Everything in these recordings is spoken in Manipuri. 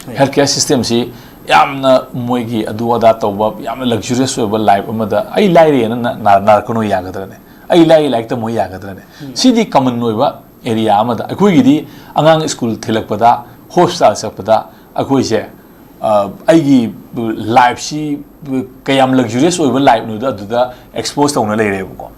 हेल्थ केयर सिस्टम से यामना मोइगी अदु अदा तौबा यामना लग्जरियस ओइबा लाइफ अमदा आई लाइरे ना नारकनो यागदरने आई लाइक त मोइ यागदरने सिदी कॉमन ओइबा एरिया अमदा अखोइगिदी अंगांग स्कूल थिलकपदा हॉस्पिटल सकपदा अखोइसे आईगी लाइफ सी कयाम लग्जरियस ओइबा लाइफ नुदा अदुदा एक्सपोज तौना लेरेबको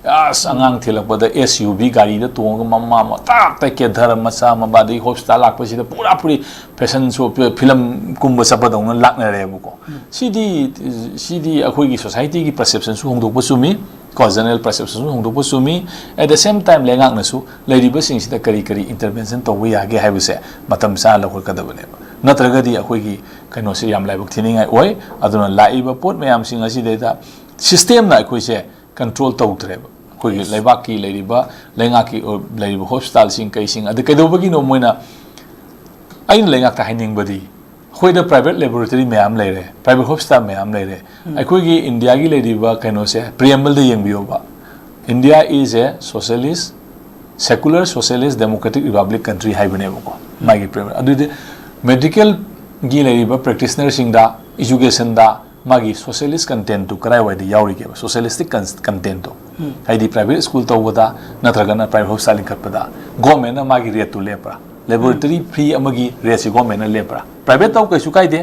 अस अंगांग थिलकपदा एसयूवी गाड़ी दा तोंग मम्मा मता त के धर्म मसा मबादी हॉस्पिटल लाकपसिदा पूरा पूरी फैशन शो फिल्म कुंभ सपदौना लाकनरेबको सीदी अखोइगी सोसाइटी की परसेप्शन सु होंदोकबो सुमी को जनरल परसेप्शन सु होंदोकबो सुमी एट द सेम टाइम लेंगांगनसु लेरिबा सिंगसिदा करी करी इंटरवेंशन तौबो यागे हाइबसे मतम सा लखरकदबनेबा नत्रगदी अखोइगी कइनोसे याम लाइबक थिनिंगाय ओय अदुना लाइबा पोट मयाम सिंग असिदेदा सिस्टम ना अखोइसे कंट्रोल तौद्रेबा अखोइगी लेबाक की लेरिबा लेंगा की लेरिबा हॉस्पिटल सिंग कइसिंग अद कइदोबगी नो मोइना आइन लेंगा ता हाइनिंगबदी अखोइदा प्राइवेट लैबोरेटरी मैम लेरे प्राइवेट हॉस्पिटल मैम लेरे अखोइगी इंडिया की लेरिबा कइनोसे प्रिएम्बल दे यंगबियोबा India is a socialist secular socialist democratic republic country हाइबनेबको मागी प्रिएम्बल अदुदे मेडिकल की लेरिबा प्रैक्टिशनर सिंगदा एजुकेशन दा मागी सोशलिस्ट कंटेंट तो कराय वाइदे यावरिगे सोशलिस्टिक कंटेंट तो हाइदी प्राइवेट स्कूल तौबदा नत्रगना प्राइवेट हॉस्पिटल लिंखपदा गवर्नमेंट मागी रेट तो लेपरा लैबोरेटरी फ्री अमगी रेट से गवर्नमेंट लेपरा प्राइवेट तौ कैसु काइदे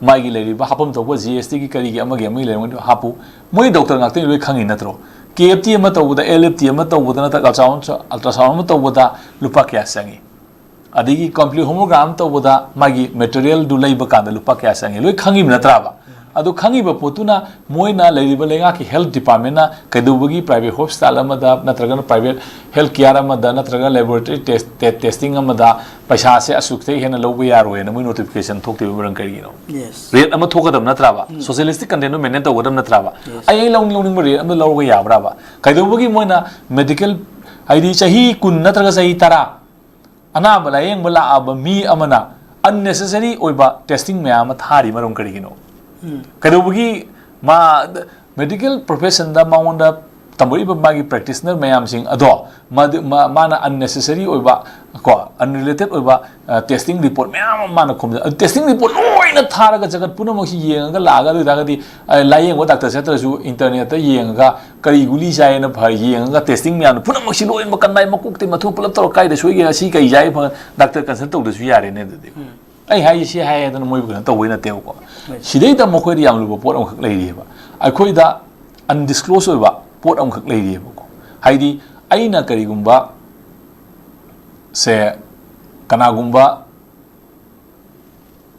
मागी लेरिबा हापम तौबा जीएसटी की करीगे अमगी अमगी लेरमन हापु मोइ डॉक्टर गाक्ते लोइ खंगी नत्रो केएफटी अम तौबदा एलएफटी अम तौबदा नता अल्ट्रासाउंड अम तौबदा लुपा क्या संगी अदिगी कंप्लीट होमोग्राम तौबदा मागी मटेरियल दु लैबा कांदा लुपा क्या संगी लोइ खंगी नत्राबा अदु खंगीबा पोतुना मोइना लेरिबा लेंगा की हेल्थ डिपार्टमेंट ना कदुबगी प्राइवेट हॉस्पिटल अमदा नत्रगन प्राइवेट हेल्थ केयर अमदा नत्रगन लैबोरेटरी टेस्टिंग अमदा पैसा से असुकते हेना लौबा यारोय न मोइ नोटिफिकेशन थोकते बरं करिनो रेट अम थोकदम नत्राबा सोशलिस्टिक कंटेंट मेंटेन तौगदम नत्राबा आई लौनिंग रेट अम लौबा याब्राबा कदुबगी मोइना मेडिकल आईडी चाही कुन नत्रगा चाही तरा अनाबा लायेंग बला अब मी अमना अननेसेसरी ओइबा टेस्टिंग मैम थारी मरम करिनो कदोबगी मा मेडिकल प्रोफेशन दा माउंडा तंबोइबा मागी प्रैक्टिशनर मैम सिंग अदो माना अननेसेसरी ओइबा को अनरिलेटेड ओइबा टेस्टिंग रिपोर्ट मैम माना खुम टेस्टिंग रिपोर्ट लोइना थारगा जगत पुनमखि येंगा लागा दुदागदी लायेंगो डॉक्टर सेत्रसु इंटरनेट ता येंगा करी गुली जायना भ येंगा टेस्टिंग मैम पुनमखि लोइन बकनाय मकुक्ते मथु पुलप तरो काइदा सोइगे असि कै जाय भ डॉक्टर कंसल्ट तौदसु यारे ने ददि आई हाई से हाई अदन मोइ बगन तौइ नतेको सिदैदा मखोइ याम लुबो पोट अमखक लैरिबा अखोइदा अनडिस्क्लोज ओइबा पोट अमखक लैरिबको हाइदी आइना करिगुम्बा से कनागुम्बा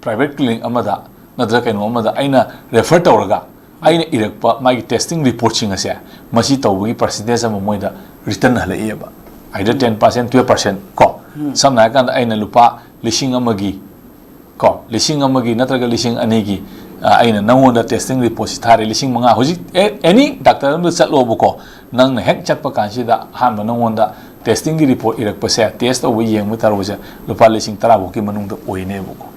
प्राइवेट क्लिनिक अमदा नद्र कैनो अमदा आइना रेफर तौरगा आइना इरकपा मागी टेस्टिंग रिपोर्ट सिंग असे मसी तौबगी परसेंटेज अम मोइदा रिटर्न हलैएबा आइदर 10% 12% को समना कान आइना लुपा लिसिंग अमगी को लिसिंग अमगी नत्रगा लिसिंग अनेगी आइना नंगोंदा टेस्टिंग रिपोर्ट थारे लिसिंग मंगा होजि एनी डॉक्टर अम चलोबको नंग हेक चटपा कांसिदा हाम नंगोंदा टेस्टिंग की रिपोर्ट इरकपसे टेस्ट तौबो येंग तारोजे लुपा लिसिंग तराबो की मनुंग ओइनेबको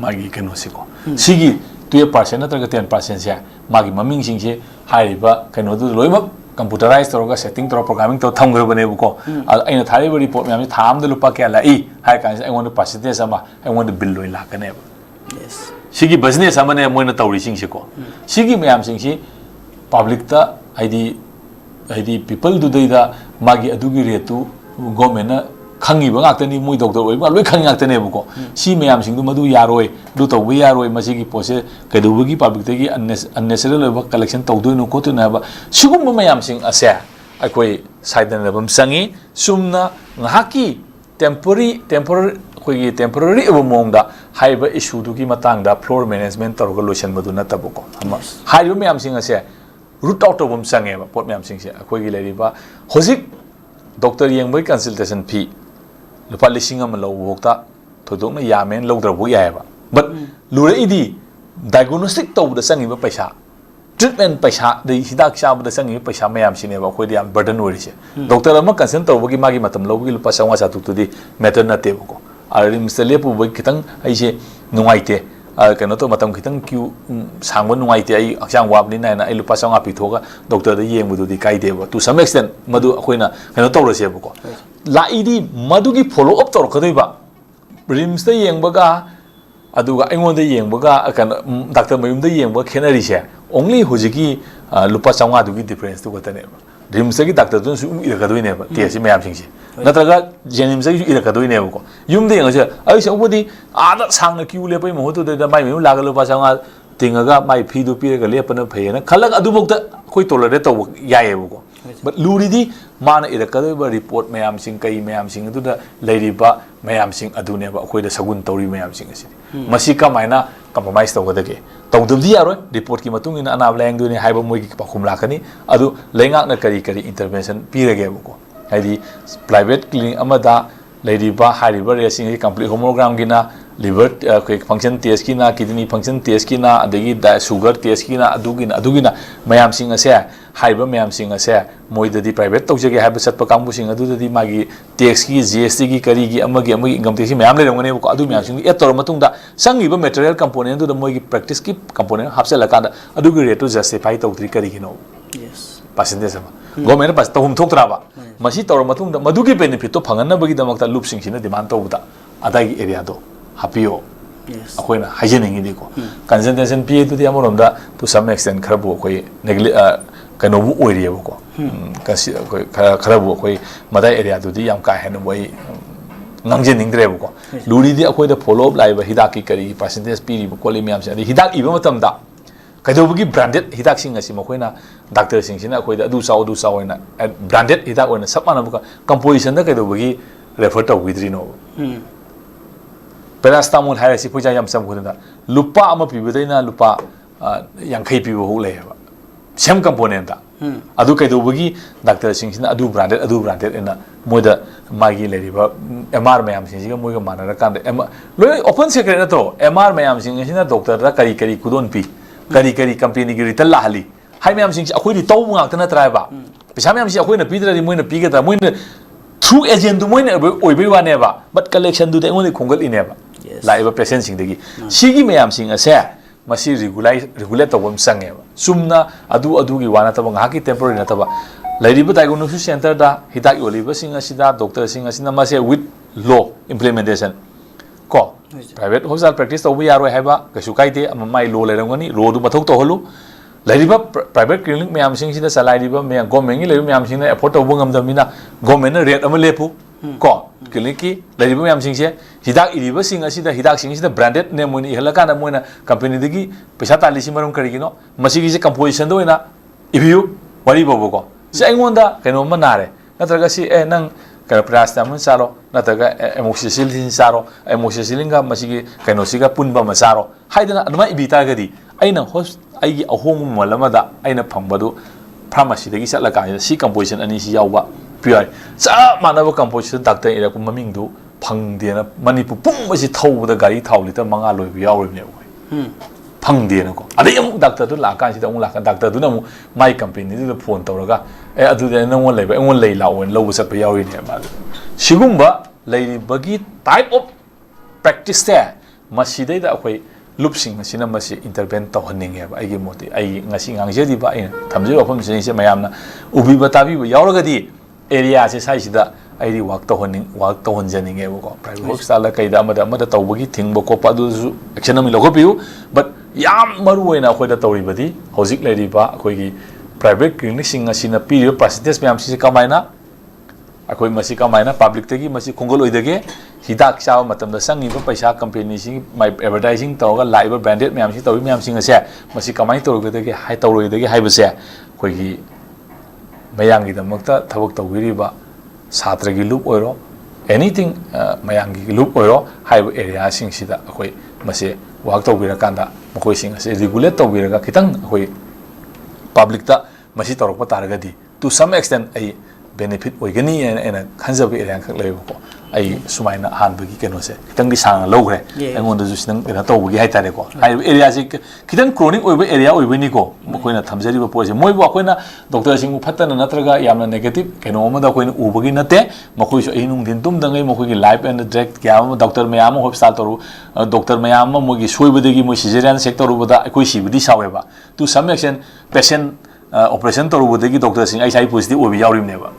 मागी कनोसिको सिगी 12% नत्रगा 10% से मागी ममिंग सिंगसे हाइबा कनोदु लोइमा कंप्यूटराइज तौरगा सेटिंग तौर प्रोग्रामिंग तौर थमग्रबनेबको अइना थारिबा रिपोर्ट मैम थाम द लुपा क्या लाई हाइ कांस आई वांट परसेंटेज अमा आई वांट बिल लोइ लाकनेब यस सिगी बिजनेस अमने मोइना तौरि सिंगसेको सिगी मैम सिंगसी पब्लिक ता आइदी पीपल दुदैदा मागी अदुगी रेटु गवर्नमेंट खंगीबा गाक्तनी मोइ डॉक्टर ओइबा लोइ खंगी गाक्तनेबको सी मैम सिंगदु मदु यारोय दु तौबो यारोय मसिगी पोसे कदुबगी पब्लिक तगी अननेसेसरी ओइबा कलेक्शन तौदोइनो कोतुनाबा सिगुम मैम सिंग असे अखोइ साइडनबम संगी सुमना ngahaki temporary एबो मोंगदा हाइबा इशू दुगी मतंगदा फ्लोर मैनेजमेंट तौरगा लोशन मदु नतबको अमा हाइबा मैम सिंग असे रूट आउट तौबम संगेबा पोट मैम सिंग से अखोइगी लेरिबा होजिक डॉक्टर येंगबै कंसल्टेशन फी लुपा लिसिंग अम लौबोक्ता थोदोंना यामेन लौद्रबो यायबा बट लुरैदी डायग्नोस्टिक तौबदा संगिबा पैसा ट्रीटमेंट पैसा दै हिदाक चाबदा संगिबा पैसा मयाम सिनेबा खोइदि याम बर्डन ओरिसे डॉक्टर अमा कंसल्ट तौबगी मागी मतम लौबगी लुपा 500 मैटर नतेबको आरि मिस्टर लेपुबै खितंग आइसे नुंगाइते कनो तो मतम खितंग क्यू सांगबो नुंगाइते आई हक्सांग वाबनि नायना आई लुपा 500 पिथोगा डॉक्टर द येंबुदुदि काइदेबा टू सम एक्सटेंट मदु अखोइना कनो तौरसेबको लाइदी मदुगी फॉलो अप तौरकदैबा रिम्स द येंबगा aduga aingonda yengbaga kan doctor mayumda yengba khenari se only hujiki lupa changa dugi difference tu gotane rims gi doctor tun su ira kadoi ne ba te si mayam singsi natraga jenim se ira kadoi ne ko yumde yengase ai se ubudi ada sangna kiu le pai mohoto de mai memu laga lupa changa tingaga mai phi du pi ga lepana phayena khalak adu bokta koi tolerate to yae ko but luridi mana ira kadoi ba report mayam sing kai mayam sing adu da leiriba mayam sing adu ne ba khoi da sagun tori mayam sing asi masi ka maina compromise to gadage tawdumdi yaro report ki matung ina anab lang du ni haiba moi ki pakhum lakani adu lengak na kari intervention pirage ko haidi private clinic amada leiriba hariba racing complete homogram gina liver function test kina kidney function test kina adagi sugar test kina adugina mayam sing ase haiba mayam sing ase moidadi private tawjage haiba satpa kambu sing adudadi magi tax ki GST ki kari gi amagi income tax mayam le rongane ko adu mayam sing etor matungda sangiba material component du moigi practice ki component hapsela kanda adugi rate to justify tawtri kari gino yes percentage sama government pas tahum thoktra ba masi tor matungda madugi benefit to phanganna bagi damakta loop sing sina demand tawda adagi area do happyo yes akoina hygienic ni ko concentration pa to the amoromda to some extent kharabu koi kanobu oiriya ko kasi kharabu koi madai area to di yam ka hen moi nangje ningdre ko luri di akoi da follow up live hidak ki kari percentage pi ri ko le myam se hidak iba matam da kadobu gi branded hidak sing asi makoina doctor sing sina akoi da adu saw ina branded hidak oina sapana bu composition da kadobu gi refer to withrino Paracetamol hai si puja yam sam khudna lupa ama pibadaina lupa yankai pibu ho le ba same component da adu kai do bagi doctor singsina adu branded ena moida magi le riba MR mayam singsiga moiga manara kan loi open secret na to MR mayam singsina doctor ra kari kudon pi kari company gi rital la hali hai mayam sing akoi ri taw ngak tana try ba pisa mayam si akoi na pidra ri moina pi ga da moina through agent du moina oibai wa ne ba but collection du de ngoni khongal ine ba laiba patient sing degi sigi mayam sing ase masi regulate to bom sange sumna adu gi wana taba ngaki temporary na taba lairiba diagnosis center da hidak yoliba sing asida doctor sing asina mase with law implementation ko private hospital practice to yaro haiba kasu kaide amai law lerangani law du mathok to holu lairiba private clinic mayam sing sida salairiba me government gi lairiba mayam sing na afford to bungam damina government rate ama lepu ko clinic ki lairiba mayam sing se hidak iriba sing asida hidak sing sida branded ne moni halaka na moina company degi paisa tali simarum karigino masigi se composition do ina ibiu wari bobo ko se aingonda keno manare natraga si nang ka paracetamol saro natraga amoxicillin saro amoxicillin ga masigi keno siga punba masaro haidana aduma ibita gadi aina host aigi ahong malamada aina phambadu pharmacy degi satla ka si composition ani si yawba pure sa manaba composition doctor ira ku maming du phangde na manipur pum si thau da gari thau liter manga loi bi yaw ne phangde na ko adai am doctor du la kan si da la kan doctor du na mu my company du phone tawraga adu de na won lei ba won lei la won lo sat ba yaw ne ma sigumba lei bagi type of practice there masidai da akoi lupsing asina masi intervene to haninge ba ai moti ai ngasi ngangje di ba ai thamje wafam se mayamna ubi batabi ba yawraga di area se sai sida ai work to honjaninge ko private hospital kai da amada tawbagi thingba ko pa du action ami logo piu but yam maru oina khoi da tawri badi hojik lari ba khoi gi private clinic sing asina pi percentage mayam si kamaina akoi masi kamaina public tegi masi khongol oidage hidak chaw matam da sangi ba paisa company sing my advertising tawga live branded mayam si tawi mayam sing ase masi kamai tawrogedage hai tawroidage hai base khoi gi mayangi da makta thabak tawiri ba satra gi loop oiro anything mayangi loop oiro hai area sing sida akoi mase work tawira kanda makoi sing ase regulate tawira ga kitang akoi public ta masi tawrok pa taragadi to some extent ai benefit oigani ena khanjab area khak lebo ko ai sumaina hanbagi keno se kitang gi sang logre angon da jusnang ena tawgi hai tare ko ai area se kitang chronic oiba area oibani ko mokoina thamjari ba pose moi ba koina doctor sing phatana natraga yamna negative keno ma da koina ubagi nate mokoi so inung din tum dangai mokoi gi life and direct kya doctor mayam hospital toru doctor mayam mo gi soibadegi mo cesarean sector ubada koi sibudi saweba to some extent patient operation toru ubadegi doctor sing ai sai positive obi yawrim neba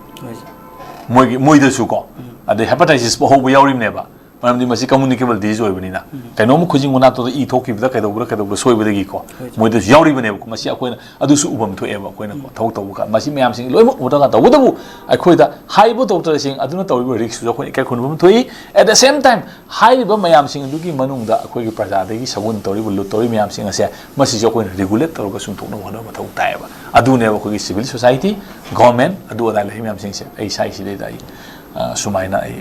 moi da su ko ade hepatitis bo ho yawrim neba ꯃꯔꯝꯗꯤ ꯃꯁꯤ ꯀꯝꯃꯨꯅꯤꯀꯦꯕꯜ ꯗꯤꯖꯤꯖ ꯑꯣꯏꯕꯅꯤꯅ ꯀꯩꯅꯣꯝ ꯈꯨꯖꯤꯡ ꯃꯅꯥꯛꯇꯨꯗ ꯏ ꯊꯣꯛꯈꯤꯕꯗ ꯀꯩꯗꯧꯕ ꯁꯣꯏꯕꯗꯒꯤꯀꯣ ꯃꯣꯏꯗꯁꯨ ꯌꯥꯎꯔꯤꯕꯅꯦꯕ ꯃꯁꯤ ꯑꯩꯈꯣꯏꯅ ꯑꯗꯨꯁꯨ ꯎꯐꯝ ꯊꯣꯛꯑꯦꯕ ꯑꯩꯈꯣꯏꯅꯀꯣ ꯊꯕꯛ ꯇꯧꯕ ꯀꯥꯟꯗ ꯃꯁꯤ ꯃꯌꯥꯝꯁꯤꯡ ꯂꯣꯏꯅꯃꯛ ꯎꯔꯒ ꯇꯧꯕꯇꯕꯨ ꯑꯩꯈꯣꯏꯗ ꯍꯥꯏꯔꯤꯕ ꯗꯣꯛꯇꯔꯁꯤꯡ ꯑꯗꯨꯅ ꯇꯧꯔꯤꯕ ꯔꯤꯛꯁꯇꯨꯁꯨ ꯑꯩꯈꯣꯏꯅ ꯏꯀꯥꯏ ꯈꯨꯝꯅꯕ ꯊꯣꯛꯏ ꯑꯦꯠ ꯗ ꯁꯦꯝ ꯇꯥꯏꯝ ꯍꯥꯏꯔꯤꯕ ꯃꯌꯥꯝꯁꯤꯡ ꯑꯗꯨꯒꯤ ꯃꯅꯨꯡꯗ ꯑꯩꯈꯣꯏꯒꯤ ꯄ꯭ꯔꯖꯥꯗꯒꯤ ꯁꯒꯨꯟ ꯇꯧꯔꯤꯕ ꯂꯨꯠ ꯇꯧꯔꯤꯕ ꯃꯌꯥꯝꯁꯤꯡ ꯑꯁꯦ ꯃꯁꯤꯁꯨ ꯑꯩꯈꯣꯏꯅ ꯔꯤꯒꯨꯂꯦꯠ ꯇꯧꯔꯒ ꯆꯨꯝꯊꯣꯛꯅꯕ ꯍꯣꯠꯅꯕ ꯃꯊꯧ ꯇꯥꯏꯌꯦꯕ ꯑꯗꯨꯅꯦꯕ ꯑꯩꯈꯣꯏꯒꯤ ꯁꯤꯚꯤꯜ ꯁꯣꯁꯥꯏꯇꯤ ꯒꯣꯔꯃꯦꯟ ꯑꯗꯨ ꯑꯗꯥ ꯂꯩꯔꯤꯕ ꯃꯌꯥꯝꯁꯤꯡꯁꯦ ꯑꯩ ꯏꯁꯥꯒꯤꯁꯤꯗꯩꯗ ꯑꯩ ꯁꯨꯃꯥꯏꯅ ꯑꯩ